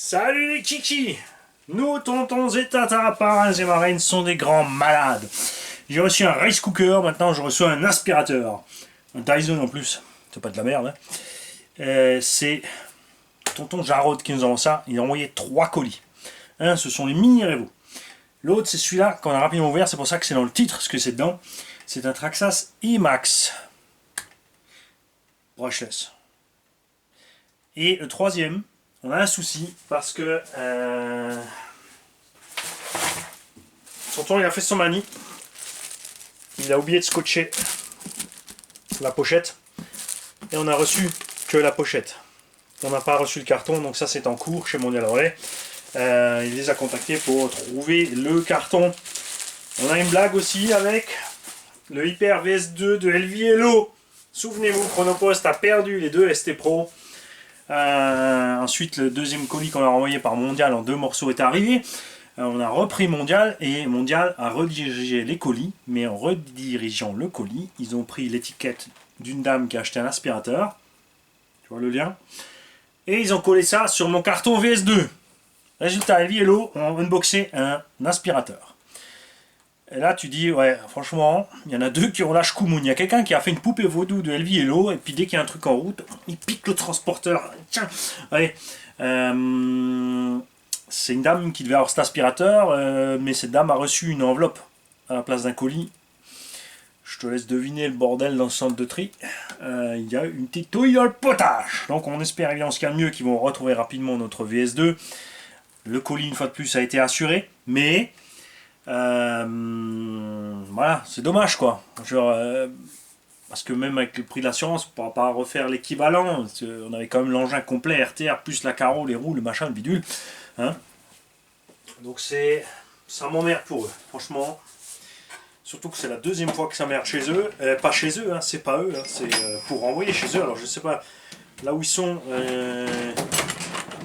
Salut les kikis. Nous, tontons et tatas, parrains et marraines sont des grands malades. J'ai reçu un rice cooker, maintenant je reçois un aspirateur. Un Dyson en plus, c'est pas de la merde. Hein. C'est tonton Jarod qui nous envoie ça. Il a envoyé 3 colis. Un, ce sont les mini Revo. L'autre, c'est celui-là qu'on a rapidement ouvert, c'est pour ça que c'est dans le titre, ce que c'est dedans. C'est un Traxxas IMAX brushless. Et le troisième, on a un souci parce que tonton il a fait son manie. Il a oublié de scotcher la pochette et on a reçu que la pochette. On n'a pas reçu le carton, donc ça c'est en cours chez Mondial Relais. Il les a contactés pour trouver le carton. On a une blague aussi avec le Hyper VS2 de LV Hello. Souvenez-vous, Chronopost a perdu les deux ST Pro. Ensuite, le deuxième colis qu'on a renvoyé par Mondial en 2 morceaux est arrivé. On a repris Mondial et Mondial a redirigé les colis. Mais en redirigeant le colis, ils ont pris l'étiquette d'une dame qui a acheté un aspirateur. Tu vois le lien? Et ils ont collé ça sur mon carton VS2. Résultat, LV Hello ont unboxé un aspirateur. Et là, tu dis, ouais, franchement, il y en a deux qui relâchent Koumoun. Il y a quelqu'un qui a fait une poupée vaudou de LV Hello, et puis dès qu'il y a un truc en route, il pique le transporteur. Tiens, allez. C'est une dame qui devait avoir cet aspirateur, mais cette dame a reçu une enveloppe à la place d'un colis. Je te laisse deviner le bordel dans le centre de tri. Il y a une petite touille dans le potage. Donc on espère évidemment ce qu'il y a de mieux qu'ils vont retrouver rapidement notre VS2. Le colis, une fois de plus, a été assuré, mais... voilà, c'est dommage quoi. Genre, parce que même avec le prix de l'assurance, on ne pourra pas refaire l'équivalent. On avait quand même l'engin complet RTR, plus la carreau, les roues, le machin, le bidule. Hein, donc ça m'emmerde pour eux, franchement. Surtout que c'est la deuxième fois que ça merde chez eux. Pas chez eux, hein, c'est pas eux, hein, c'est pour renvoyer chez eux. Alors je sais pas, là où ils sont...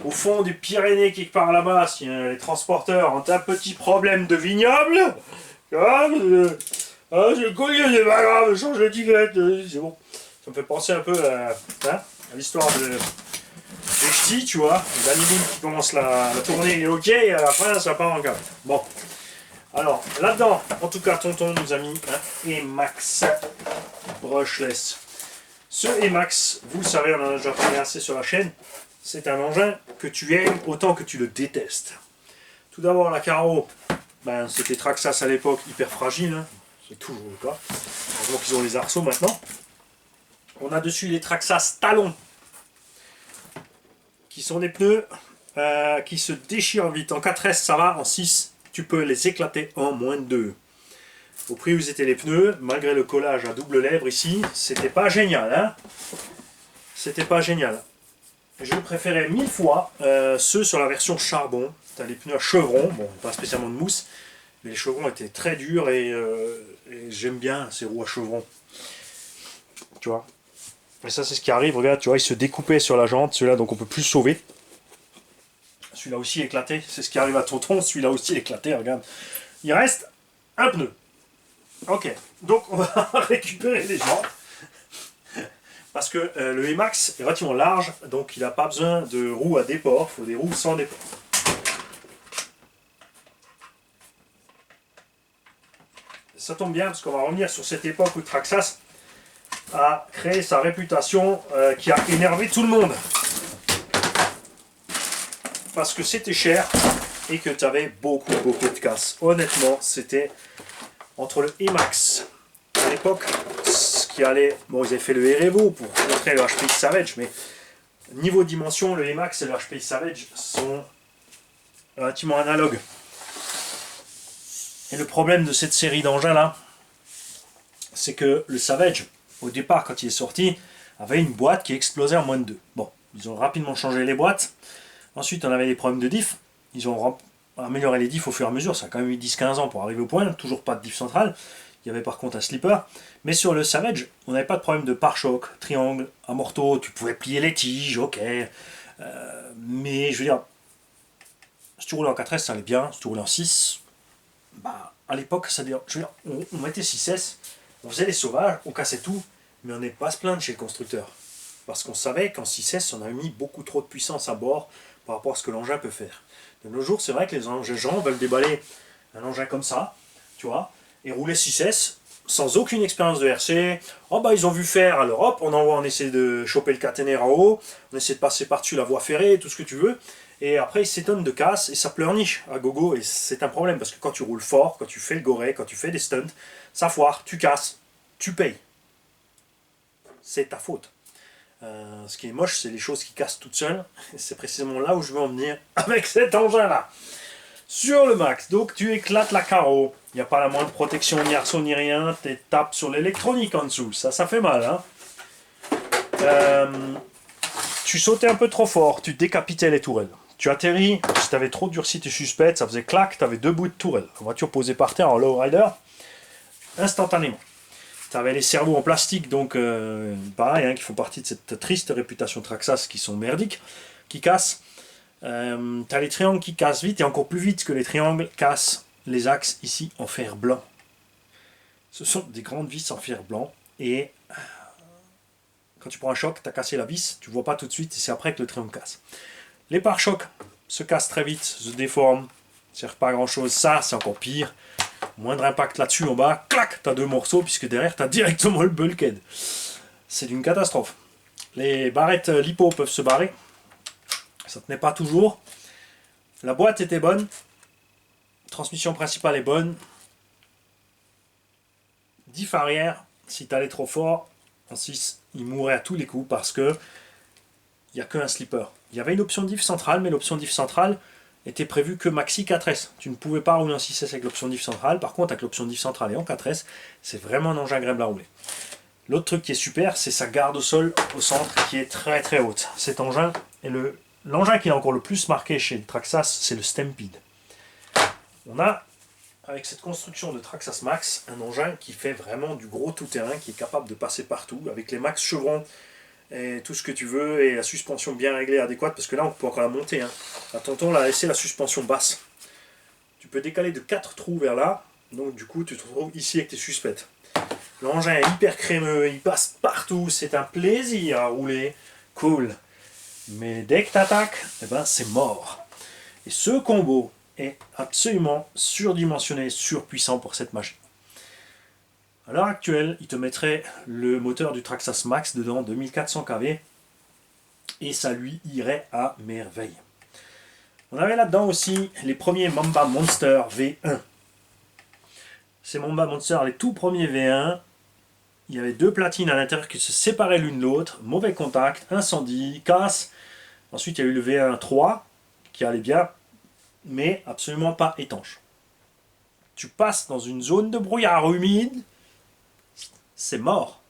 au fond des Pyrénées, quelque part là-bas, si les transporteurs ont un petit problème de vignoble, le collier, c'est pas grave, change de ticket, c'est bon. Ça me fait penser un peu à l'histoire des ch'tis, tu vois, les animaux qui commencent la tournée, les hockey, et à la fin, ça part en cave. Bon. Alors, là-dedans, en tout cas, tonton nous a mis un Emax brushless. Ce Emax, vous le savez, on en a déjà parlé assez sur la chaîne. C'est un engin que tu aimes autant que tu le détestes. Tout d'abord, la carreau, ben, c'était Traxxas à l'époque, hyper fragile. Hein. C'est toujours le cas. Donc ils ont les arceaux maintenant. On a dessus les Traxxas talons, qui sont des pneus qui se déchirent vite. En 4S, ça va. En 6, tu peux les éclater en moins de 2. Au prix où étaient les pneus, malgré le collage à double lèvre ici, c'était pas génial. Hein, c'était pas génial. Je préférais 1000 fois ceux sur la version charbon. Tu as les pneus à chevron, bon, pas spécialement de mousse, mais les chevrons étaient très durs et j'aime bien ces roues à chevron. Tu vois. Et ça, c'est ce qui arrive. Regarde, tu vois, il se découpait sur la jante, celui-là, donc on peut plus le sauver. Celui-là aussi éclaté, c'est ce qui arrive à tonton, celui-là aussi éclaté, regarde. Il reste un pneu. Ok, donc on va récupérer les jantes. Parce que le Emax est relativement large, donc il n'a pas besoin de roues à déport, il faut des roues sans déport. Ça tombe bien parce qu'on va revenir sur cette époque où Traxxas a créé sa réputation qui a énervé tout le monde. Parce que c'était cher et que tu avais beaucoup de casse. Honnêtement, c'était entre le Emax à l'époque, qui allait, bon, ils avaient fait le Revo pour montrer le HPX Savage, mais niveau dimension, le Emax et le HPX Savage sont relativement analogues. Et le problème de cette série d'engins là, c'est que le Savage, au départ quand il est sorti, avait une boîte qui explosait en moins de 2. Bon, ils ont rapidement changé les boîtes. Ensuite on avait des problèmes de diff, ils ont amélioré les diffs au fur et à mesure, ça a quand même eu 10-15 ans pour arriver au point, toujours pas de diff centrale. Il y avait par contre un slipper, mais sur le Savage, on n'avait pas de problème de pare-choc, triangle, amorto, tu pouvais plier les tiges, ok. Mais je veux dire, si tu roulais en 4S, ça allait bien, si tu roulais en 6, bah, à l'époque, je veux dire, on mettait 6S, on faisait les sauvages, on cassait tout, mais on n'est pas à se plaindre chez le constructeur. Parce qu'on savait qu'en 6S, on avait mis beaucoup trop de puissance à bord par rapport à ce que l'engin peut faire. De nos jours, c'est vrai que les gens veulent déballer un engin comme ça, tu vois, et rouler 6S sans aucune expérience de RC. Oh bah ils ont vu faire, alors hop, on essaie de choper le caténaire en haut, on essaie de passer par-dessus la voie ferrée, tout ce que tu veux, et après ils s'étonnent de casse, et ça pleurniche à gogo, et c'est un problème, parce que quand tu roules fort, quand tu fais le goré, quand tu fais des stunts, ça foire, tu casses, tu payes. C'est ta faute. Ce qui est moche, c'est les choses qui cassent toutes seules, et c'est précisément là où je veux en venir avec cet engin-là. Sur le max, donc tu éclates la carreau. Il n'y a pas la moindre protection, ni arceau, ni rien. Tu tapes sur l'électronique en dessous. Ça fait mal. Hein. Tu sautais un peu trop fort. Tu décapitais les tourelles. Tu atterris. Si tu avais trop durci tes suspects, ça faisait clac. Tu avais 2 bouts de tourelle. La voiture posée par terre en lowrider. Instantanément. Tu avais les cerveaux en plastique. Donc, pareil, hein, qui font partie de cette triste réputation Traxxas qui sont merdiques. Qui cassent. T'as les triangles qui cassent vite et encore plus vite que les triangles cassent les axes ici en fer blanc. Ce sont des grandes vis en fer blanc et quand tu prends un choc, tu as cassé la vis, tu vois pas tout de suite et c'est après que le triangle casse. Les pare-chocs se cassent très vite, se déforment, ne servent pas à grand chose. Ça, c'est encore pire. Moindre impact là-dessus en bas, clac, tu as 2 morceaux puisque derrière tu as directement le bulkhead. C'est une catastrophe. Les barrettes lipo peuvent se barrer. Ça tenait pas toujours. La boîte était bonne. Transmission principale est bonne. Diff arrière, si tu allais trop fort, en 6, il mourrait à tous les coups parce que il n'y a qu'un slipper. Il y avait une option diff centrale, mais l'option diff centrale était prévue que maxi 4S. Tu ne pouvais pas rouler en 6S avec l'option diff centrale. Par contre, avec l'option diff centrale et en 4S, c'est vraiment un engin agréable à rouler. L'autre truc qui est super, c'est sa garde au sol au centre qui est très très haute. Cet engin est l'engin qui est encore le plus marqué chez le Traxxas, c'est le Stampede. On a, avec cette construction de Traxxas Max, un engin qui fait vraiment du gros tout-terrain, qui est capable de passer partout, avec les max chevrons et tout ce que tu veux, et la suspension bien réglée, adéquate, parce que là on peut encore la monter. Hein. Tonton l'a laissé la suspension basse. Tu peux décaler de 4 trous vers là, donc du coup tu te retrouves ici avec tes suspects. L'engin est hyper crémeux, il passe partout, c'est un plaisir à rouler, cool. Mais dès que tu attaques, eh ben, c'est mort. Et ce combo est absolument surdimensionné, surpuissant pour cette machine. À l'heure actuelle, il te mettrait le moteur du Traxxas Max dedans, 2400 kV, et ça lui irait à merveille. On avait là-dedans aussi les premiers Mamba Monster V1. Ces Mamba Monster, les tout premiers V1, il y avait 2 platines à l'intérieur qui se séparaient l'une de l'autre, mauvais contact, incendie, casse. Ensuite, il y a eu le V1 3 qui allait bien, mais absolument pas étanche. Tu passes dans une zone de brouillard humide, c'est mort.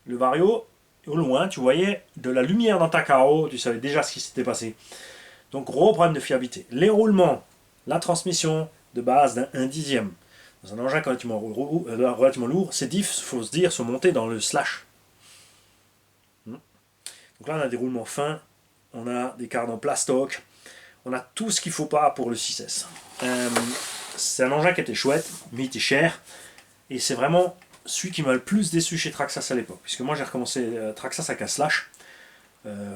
Le Vario, au loin, tu voyais de la lumière dans ta carreau, tu savais déjà ce qui s'était passé. Donc, gros problème de fiabilité. Les roulements, la transmission de base d'un 1/10. Dans un engin relativement lourd, ces diffs, il faut se dire, sont montés dans le slash. Donc là, on a des roulements fins, on a des cardans plastoc, on a tout ce qu'il ne faut pas pour le 6S. C'est un engin qui était chouette, mais il était cher, et c'est vraiment celui qui m'a le plus déçu chez Traxxas à l'époque, puisque moi j'ai recommencé Traxxas avec un slash.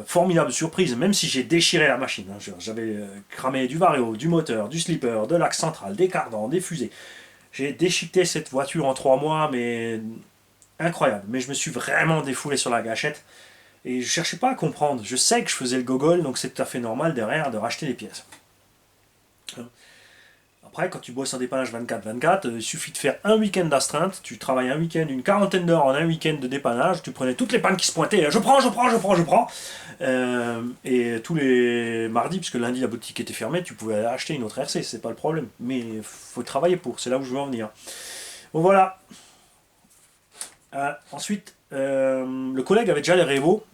Formidable surprise, même si j'ai déchiré la machine. Hein. J'avais cramé du vario, du moteur, du slipper, de l'axe central, des cardans, des fusées. J'ai déchiqueté cette voiture en 3 mois, mais incroyable. Mais je me suis vraiment défoulé sur la gâchette. Et je cherchais pas à comprendre. Je sais que je faisais le gogol, donc c'est tout à fait normal derrière de racheter les pièces. Après, quand tu bosses en dépannage 24-24, il suffit de faire un week-end d'astreinte. Tu travailles un week-end, une quarantaine d'heures en un week-end de dépannage. Tu prenais toutes les pannes qui se pointaient. Je prends. Et tous les mardis, puisque lundi la boutique était fermée, tu pouvais acheter une autre RC. C'est pas le problème. Mais il faut travailler pour. C'est là où je veux en venir. Bon, voilà. Ensuite, le collègue avait déjà les Revo.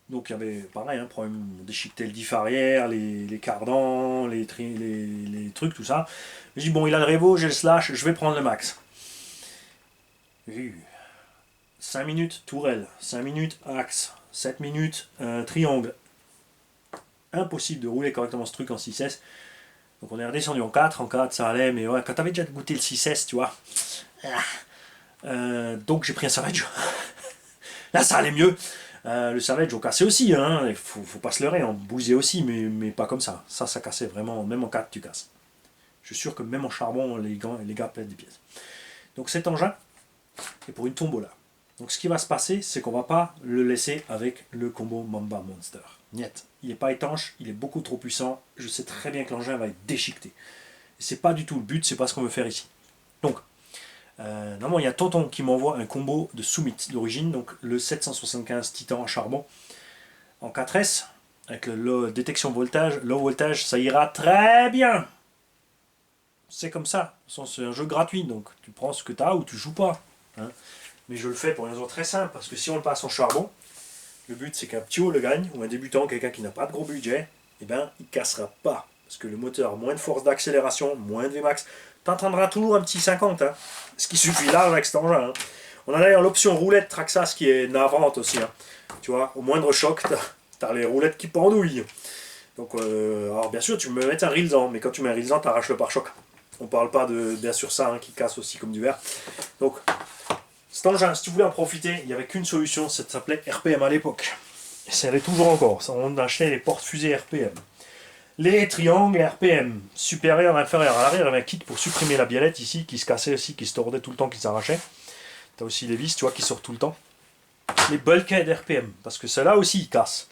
Donc il y avait pareil, un problème, on déchiquetait le diff arrière, les cardans, les trucs, tout ça. Je dis bon, il a le Revo, j'ai le slash, je vais prendre le max. 5 minutes tourelle, 5 minutes axe, 7 minutes triangle. Impossible de rouler correctement ce truc en 6S. Donc on est redescendu en 4, ça allait, mais ouais, quand t'avais déjà goûté le 6S, tu vois. Donc j'ai pris un Savage. Là ça allait mieux. Le Savage, on cassait aussi, hein. Il faut pas se leurrer, on bousait aussi, mais pas comme ça. Ça cassait vraiment, même en 4 tu casses. Je suis sûr que même en charbon, les gars pètent des pièces. Donc cet engin est pour une tombola. Donc ce qui va se passer, c'est qu'on va pas le laisser avec le combo Mamba Monster. Niet. Il n'est pas étanche, il est beaucoup trop puissant. Je sais très bien que l'engin va être déchiqueté. Et c'est pas du tout le but, c'est pas ce qu'on veut faire ici. Donc, normalement, il y a Tonton qui m'envoie un combo de Summit d'origine, donc le 775 Titan à charbon en 4S, avec le détection voltage, low voltage, ça ira très bien. C'est comme ça. C'est un jeu gratuit, donc tu prends ce que tu as ou tu joues pas. Hein. Mais je le fais pour une raison très simple, parce que si on le passe en charbon, le but c'est qu'un petit haut le gagne, ou un débutant, quelqu'un qui n'a pas de gros budget, eh ben, il ne cassera pas. Parce que le moteur a moins de force d'accélération, moins de Vmax. Tu entendras toujours un petit 50, hein, ce qui suffit là avec cet engin. Hein. On a d'ailleurs l'option roulette Traxxas qui est navrante aussi. Hein. Tu vois, au moindre choc, tu as les roulettes qui pendouillent. Donc, alors bien sûr, tu peux mettre un rilsan, mais quand tu mets un rilsan, tu arraches le pare-choc. On parle pas de, bien sûr, ça, hein, qui casse aussi comme du verre. Donc, cet engin, si tu voulais en profiter, il n'y avait qu'une solution, ça s'appelait RPM à l'époque. Et ça l'est toujours encore. On achetait les porte-fusées RPM. Les triangles RPM, supérieur, inférieur. À l'arrière, il y avait un kit pour supprimer la biellette ici, qui se cassait aussi, qui se tordait tout le temps, qui s'arrachait. Tu as aussi les vis, tu vois, qui sortent tout le temps. Les bulkhead RPM, parce que ceux-là aussi, ils cassent.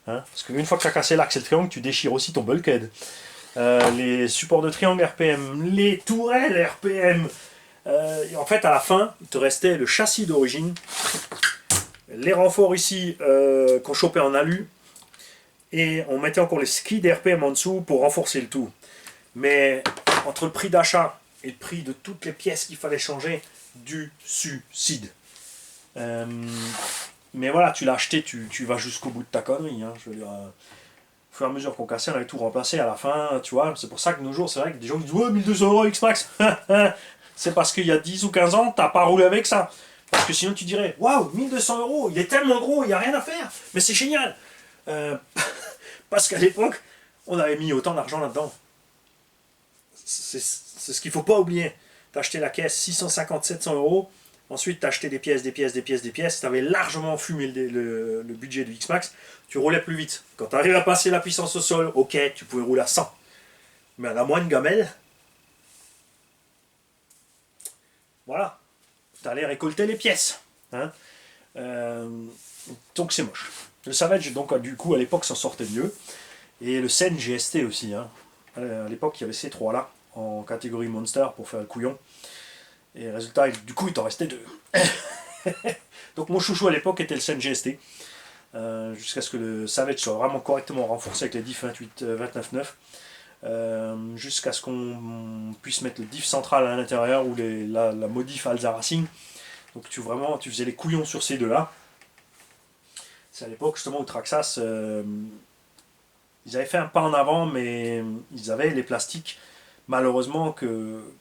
Hein, parce qu'une fois que tu as cassé l'axe et le triangle, tu déchires aussi ton bulkhead. Les supports de triangle RPM, les tourelles RPM. En fait, à la fin, il te restait le châssis d'origine, les renforts ici qu'on chopait en alu, et on mettait encore les skis d'RPM en dessous pour renforcer le tout. Mais entre le prix d'achat et le prix de toutes les pièces qu'il fallait changer, du suicide. Mais voilà, tu l'as acheté, tu vas jusqu'au bout de ta connerie. Hein, je veux dire, au fur et à mesure qu'on cassait, on avait tout remplacé à la fin, tu vois. C'est pour ça que de nos jours, c'est vrai que des gens qui disent ouais, 1200 € X-Max. C'est parce qu'il y a 10 ou 15 ans, t'as pas roulé avec ça. Parce que sinon tu dirais waouh, 1200 €, il est tellement gros, il n'y a rien à faire. Mais c'est génial. Parce qu'à l'époque, on avait mis autant d'argent là-dedans. C'est ce qu'il ne faut pas oublier. T'as acheté la caisse 650-700 €. Ensuite, tu as acheté des pièces. Tu avais largement fumé le budget du X-Max. Tu roulais plus vite. Quand tu arrives à passer la puissance au sol, ok, tu pouvais rouler à 100. Mais à la moindre gamelle, voilà. Tu allais récolter les pièces. Hein. Donc c'est moche. Le Savage, donc, du coup, à l'époque, s'en sortait mieux. Et le Sen GST aussi. Hein. À l'époque, il y avait ces trois-là, en catégorie Monster, pour faire le couillon. Et résultat, du coup, il t'en restait deux. Donc mon chouchou à l'époque était le Sen GST. Jusqu'à ce que le Savage soit vraiment correctement renforcé avec les diff 29.9. Jusqu'à ce qu'on puisse mettre le diff central à l'intérieur ou la modif Alza Racing. Donc tu faisais les couillons sur ces deux-là. C'est à l'époque justement où Traxxas, ils avaient fait un pas en avant, mais ils avaient les plastiques, malheureusement,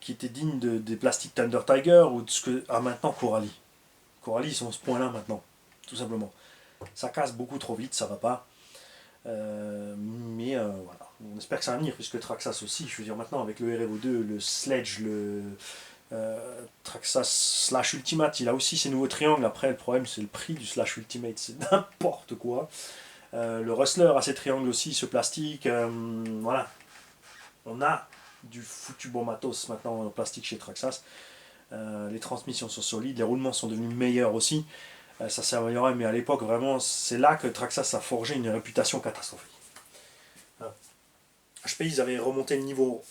qui étaient dignes des plastiques Thunder Tiger ou de ce que a maintenant Coralie. Coralie, ils sont à ce point-là maintenant, tout simplement. Ça casse beaucoup trop vite, ça va pas. Mais voilà, on espère que ça va venir, puisque Traxxas aussi, je veux dire maintenant avec le REVO2, le Sledge, le Traxxas Slash Ultimate, il a aussi ses nouveaux triangles. Après, le problème, c'est le prix du Slash Ultimate, c'est n'importe quoi. Le Rustler a ses triangles aussi, ce plastique. Voilà, on a du foutu bon matos maintenant en plastique chez Traxxas. Les transmissions sont solides, les roulements sont devenus meilleurs aussi. Ça s'est amélioré, mais à l'époque, vraiment, c'est là que Traxxas a forgé une réputation catastrophique. HP, ils avaient remonté le niveau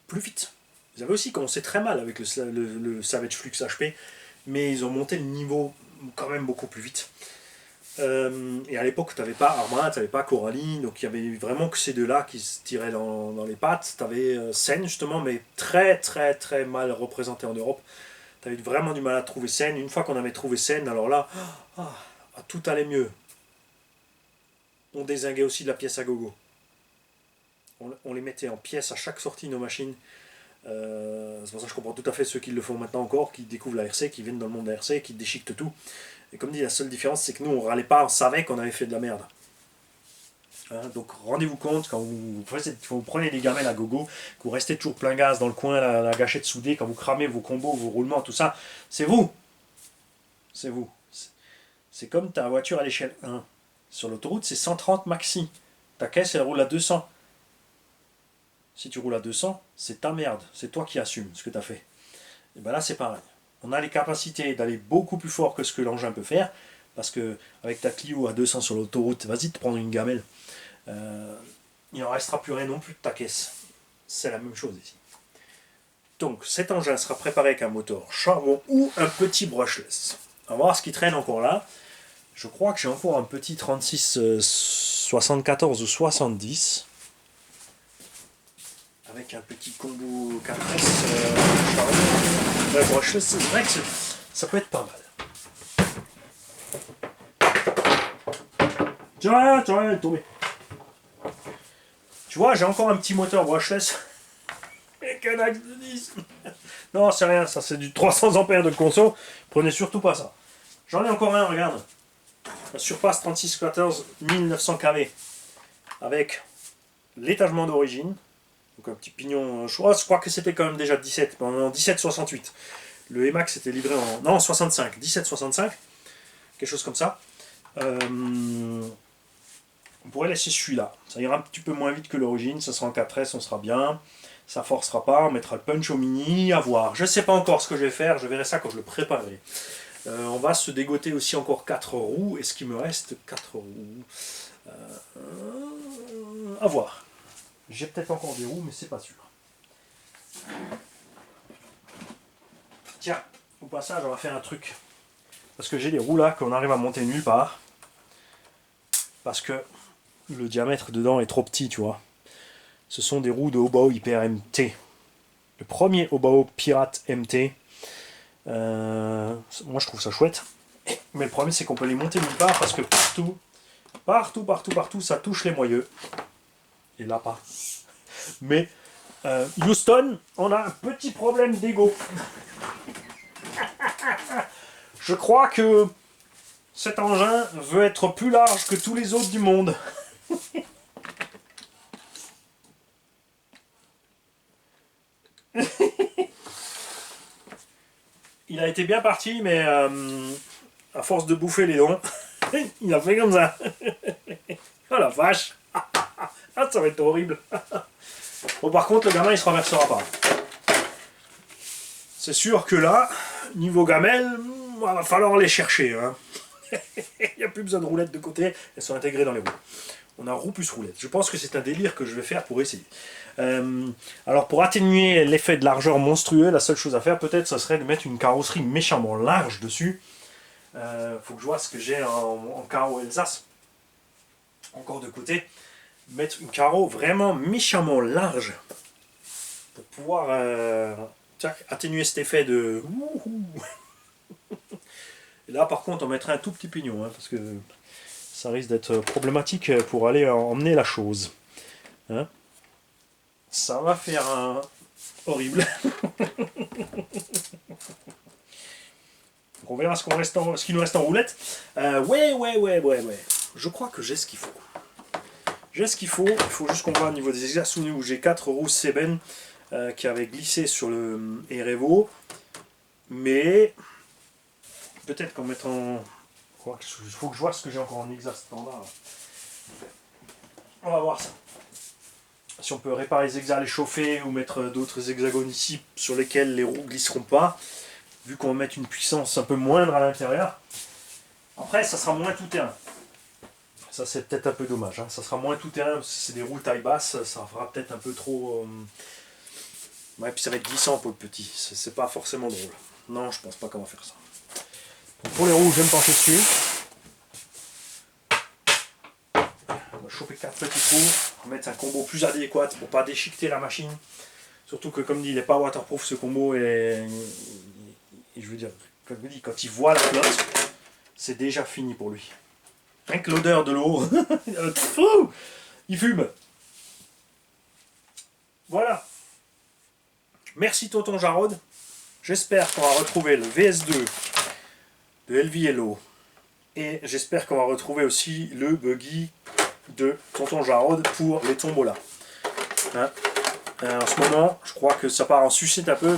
plus vite. Ils avaient aussi commencé très mal avec le Savage Flux HP, mais ils ont monté le niveau quand même beaucoup plus vite. Et à l'époque, tu n'avais pas Arma, tu n'avais pas Coralie, donc il y avait vraiment que ces deux-là qui se tiraient dans les pattes. Tu avais Sen justement, mais très très très mal représenté en Europe. Tu avais vraiment du mal à trouver Sen. Une fois qu'on avait trouvé Sen, alors là, tout allait mieux. On dézinguait aussi de la pièce à gogo. On les mettait en pièces à chaque sortie de nos machines. C'est pour ça que je comprends tout à fait ceux qui le font maintenant encore, qui découvrent la RC, qui viennent dans le monde de la RC, qui déchiquetent tout. Et comme dit, la seule différence, c'est que nous, on râlait pas, on savait qu'on avait fait de la merde. Hein, donc rendez-vous compte, quand vous prenez des gamelles à gogo, que vous restez toujours plein gaz dans le coin, la gâchette soudée, quand vous cramez vos combos, vos roulements, tout ça, c'est vous. C'est vous. C'est comme ta voiture à l'échelle 1. Sur l'autoroute, c'est 130 maxi. Ta caisse, elle roule à 200. Si tu roules à 200, c'est ta merde. C'est toi qui assumes ce que tu as fait. Et bien là, c'est pareil. On a les capacités d'aller beaucoup plus fort que ce que l'engin peut faire. Parce que avec ta Clio à 200 sur l'autoroute, vas-y te prendre une gamelle. Il n'en restera plus rien non plus de ta caisse. C'est la même chose ici. Donc cet engin sera préparé avec un moteur charbon ou un petit brushless. On va voir ce qui traîne encore là. Je crois que j'ai encore un petit 36 74 ou 70. Avec un petit combo 4S charbon. Brushless, c'est vrai que ça peut être pas mal. Tiens, elle est tombée. Tu vois, j'ai encore un petit moteur brushless. Avec un axe de 10. Non, c'est rien, ça c'est du 300 ampères de conso. Prenez surtout pas ça. J'en ai encore un, regarde. La Surpass 3614 1900 kV. Avec l'étagement d'origine. Donc un petit pignon. Je crois que c'était quand même déjà 17. En 1768. Le Emax était livré en. Non, 65. 1765. Quelque chose comme ça. On pourrait laisser celui-là. Ça ira un petit peu moins vite que l'origine. Ça sera en 4S, on sera bien. Ça forcera pas. On mettra le punch au mini. À voir. Je ne sais pas encore ce que je vais faire. Je verrai ça quand je le préparerai. On va se dégoter aussi encore 4 roues. Est-ce qu'il me reste 4 roues à voir. J'ai peut-être encore des roues, mais c'est pas sûr. Tiens, au passage, on va faire un truc. Parce que j'ai des roues là qu'on arrive à monter nulle part. Parce que le diamètre dedans est trop petit, tu vois. Ce sont des roues de Hobao Hyper MT. Le premier Hobao Pirate MT. Moi je trouve ça chouette. Mais le problème c'est qu'on peut les monter nulle part parce que partout, ça touche les moyeux. Et là pas. Mais Houston, on a un petit problème d'ego. Je crois que cet engin veut être plus large que tous les autres du monde. Il a été bien parti, mais à force de bouffer les dents, il a fait comme ça. Oh la vache. Ah, ça va être horrible. Bon, par contre, le gamin, il se renversera pas. C'est sûr que là, niveau gamelle, il va falloir les chercher. Hein. Il n'y a plus besoin de roulettes de côté, elles sont intégrées dans les roues. On a roue plus roulette. Je pense que c'est un délire que je vais faire pour essayer. Alors pour atténuer l'effet de largeur monstrueux, la seule chose à faire peut-être, ce serait de mettre une carrosserie méchamment large dessus. Faut que je vois ce que j'ai en carreau Alsace. Encore de côté. Mettre une carreau vraiment méchamment large. Pour pouvoir atténuer cet effet de... Et là par contre on mettrait un tout petit pignon. Hein, parce que ça risque d'être problématique pour aller emmener la chose. Hein? Ça va faire un horrible. On verra ce qu'il nous reste en roulette. Ouais. Je crois que j'ai ce qu'il faut. J'ai ce qu'il faut. Il faut juste qu'on voit au niveau des exercices où j'ai 4 roues Seben qui avaient glissé sur le Erevo. Mais peut-être qu'en mettant... Il faut que je vois ce que j'ai encore en exhaust standard. On va voir ça. Si on peut réparer les hexagons, les chauffer ou mettre d'autres hexagones ici sur lesquels les roues glisseront pas, vu qu'on va mettre une puissance un peu moindre à l'intérieur. Après, ça sera moins tout terrain. Ça, c'est peut-être un peu dommage. Hein. Ça sera moins tout terrain parce que c'est des roues taille basse. Ça fera peut-être un peu trop. Ouais, puis ça va être glissant pour le petit. C'est pas forcément drôle. Non, je pense pas qu'on va faire ça. Donc pour les roues, je vais me pencher dessus. On va choper 4 petits trous. On va mettre un combo plus adéquat pour pas déchiqueter la machine. Surtout que, comme dit, il n'est pas waterproof ce combo. Et je veux dire, comme je dis, quand il voit la flotte, c'est déjà fini pour lui. Rien que l'odeur de l'eau, il fume. Voilà. Merci Tonton Jarod. J'espère qu'on va retrouver le VS2 de LV Yellow. Et j'espère qu'on va retrouver aussi le buggy de Tonton Jarod pour les tombolas. Hein, en ce moment, je crois que ça part en sucette un peu.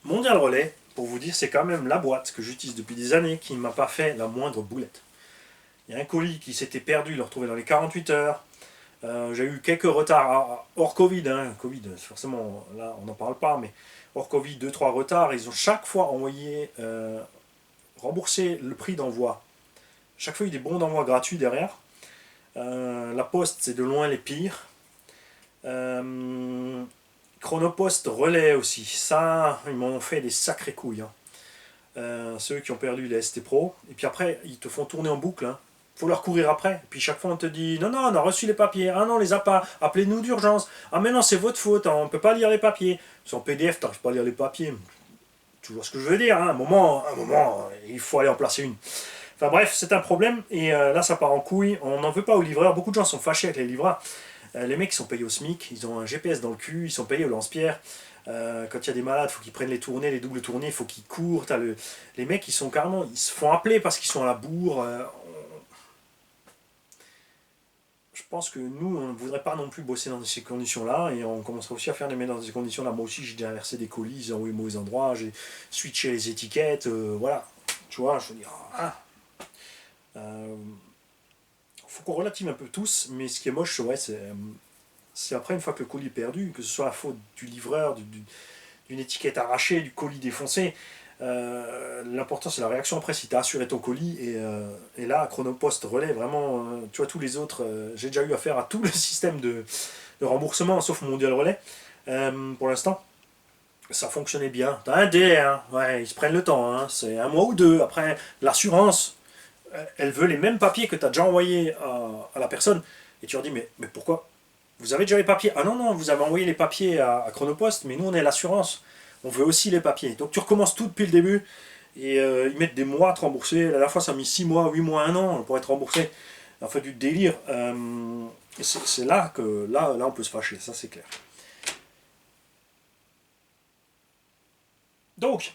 Mondial Relais, pour vous dire, c'est quand même la boîte que j'utilise depuis des années qui ne m'a pas fait la moindre boulette. Il y a un colis qui s'était perdu, il l'a retrouvé dans les 48 heures. J'ai eu quelques retards hors Covid, hein. Covid, forcément, là on n'en parle pas, mais hors Covid, 2-3 retards. Ils ont chaque fois envoyé, remboursé le prix d'envoi. Chaque fois, il y a des bons d'envoi gratuits derrière. La Poste, c'est de loin les pires. Chronopost Relais aussi. Ça, ils m'ont fait des sacrées couilles. Hein. Ceux qui ont perdu les ST Pro. Et puis après, ils te font tourner en boucle. Hein. Faut leur courir après. Puis chaque fois, on te dit non, non, on a reçu les papiers. Ah non, on les a pas. Appelez-nous d'urgence. Ah mais non, c'est votre faute. Hein. On ne peut pas lire les papiers. C'est en PDF, tu n'arrives pas à lire les papiers. Tu vois ce que je veux dire. Hein. Un moment, il faut aller en placer une. Enfin bref, c'est un problème. Et là, ça part en couille. On n'en veut pas aux livreurs. Beaucoup de gens sont fâchés avec les livreurs. Les mecs, ils sont payés au SMIC. Ils ont un GPS dans le cul. Ils sont payés au lance-pierre. Quand il y a des malades, il faut qu'ils prennent les tournées, les doubles tournées. Il faut qu'ils courent. Les mecs, ils sont carrément... Ils se font appeler parce qu'ils sont à la bourre. Je pense que nous, on ne voudrait pas non plus bosser dans ces conditions-là, et on commencerait aussi à faire des métiers dans ces conditions-là. Moi aussi, j'ai déjà inversé des colis, j'ai envoyé au mauvais endroit, j'ai switché les étiquettes, voilà. Tu vois, je veux dire, faut qu'on relative un peu tous, mais ce qui est moche, ouais, c'est après, une fois que le colis est perdu, que ce soit la faute du livreur, d'une étiquette arrachée, du colis défoncé, l'important c'est la réaction après si tu as assuré ton colis et là Chronopost Relais vraiment tu vois tous les autres j'ai déjà eu affaire à tout le système de remboursement sauf Mondial Relais pour l'instant ça fonctionnait bien. T'as un délai hein. Ouais, ils se prennent le temps hein. C'est un mois ou deux après l'assurance elle veut les mêmes papiers que tu as déjà envoyé à la personne et tu leur dis mais pourquoi vous avez déjà les papiers? Ah non vous avez envoyé les papiers à Chronopost mais nous on est l'assurance. On veut aussi les papiers. Donc tu recommences tout depuis le début. Et ils mettent des mois à te rembourser. La dernière fois, ça a mis 6 mois, 8 mois, 1 an pour être remboursé. En fait, du délire. C'est là que là, on peut se fâcher. Ça, c'est clair. Donc,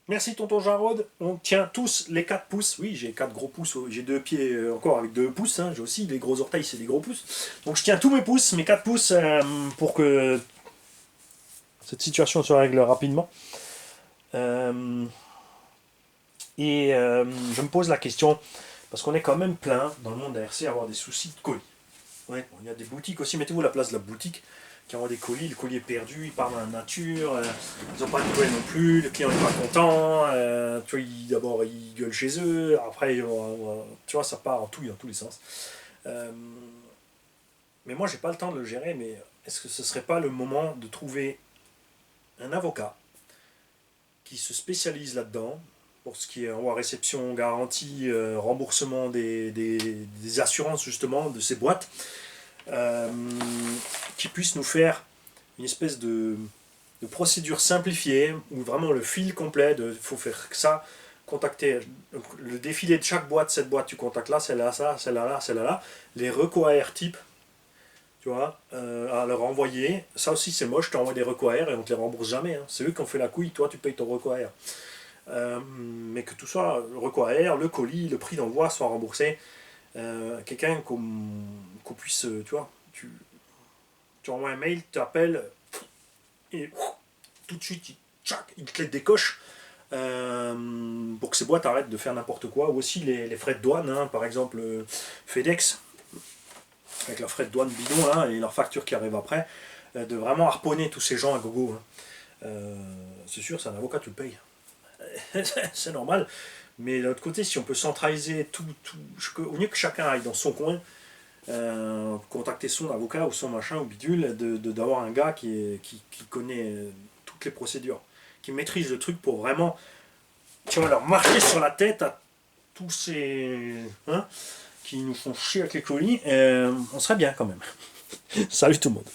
merci tonton Jarod. On tient tous les 4 pouces. Oui, j'ai 4 gros pouces. J'ai 2 pieds encore avec 2 pouces. Hein. J'ai aussi des gros orteils, c'est des gros pouces. Donc je tiens tous mes pouces, mes 4 pouces, pour que cette situation se règle rapidement. Je me pose la question, parce qu'on est quand même plein dans le monde ARC à avoir des soucis de colis. Ouais, bon, il y a des boutiques aussi, mettez-vous à la place de la boutique qui envoie des colis, le colis est perdu, il part dans la nature, ils n'ont pas de nouvelles non plus, le client n'est pas content, tu vois, d'abord ils gueulent chez eux, après tu vois, ça part en tout, dans tous les sens. Mais moi j'ai pas le temps de le gérer, mais est-ce que ce serait pas le moment de trouver un avocat qui se spécialise là-dedans, pour ce qui est en réception, garantie, remboursement des assurances justement de ces boîtes, qui puisse nous faire une espèce de procédure simplifiée, où vraiment le fil complet, il faut faire que ça, contacter le défilé de chaque boîte, cette boîte tu contactes là, celle-là, ça, celle-là, là, celle-là, là, les recours AR type, tu vois, à leur envoyer. Ça aussi c'est moche, tu envoies des recours AR et on ne te les rembourse jamais. Hein. C'est eux qui ont fait la couille, toi tu payes ton recours AR. Mais que tout soit le recours AR, le colis, le prix d'envoi soit remboursé. Quelqu'un qu'on puisse, tu vois, tu envoies un mail, tu appelles et tout de suite il te les décoche. Pour que ces boîtes arrêtent de faire n'importe quoi. Ou aussi les frais de douane, hein, par exemple FedEx, avec leurs frais de douane bidon hein, et leurs factures qui arrivent après, de vraiment harponner tous ces gens à gogo. Hein. C'est sûr, c'est un avocat, tu le payes. C'est normal. Mais de l'autre côté, si on peut centraliser tout au mieux que chacun aille dans son coin, contacter son avocat ou son machin ou bidule, d'avoir un gars qui connaît toutes les procédures, qui maîtrise le truc pour vraiment, tu vois, leur marcher sur la tête à tous ces... Hein, qui nous font chier avec les colis, on serait bien quand même. Salut tout le monde.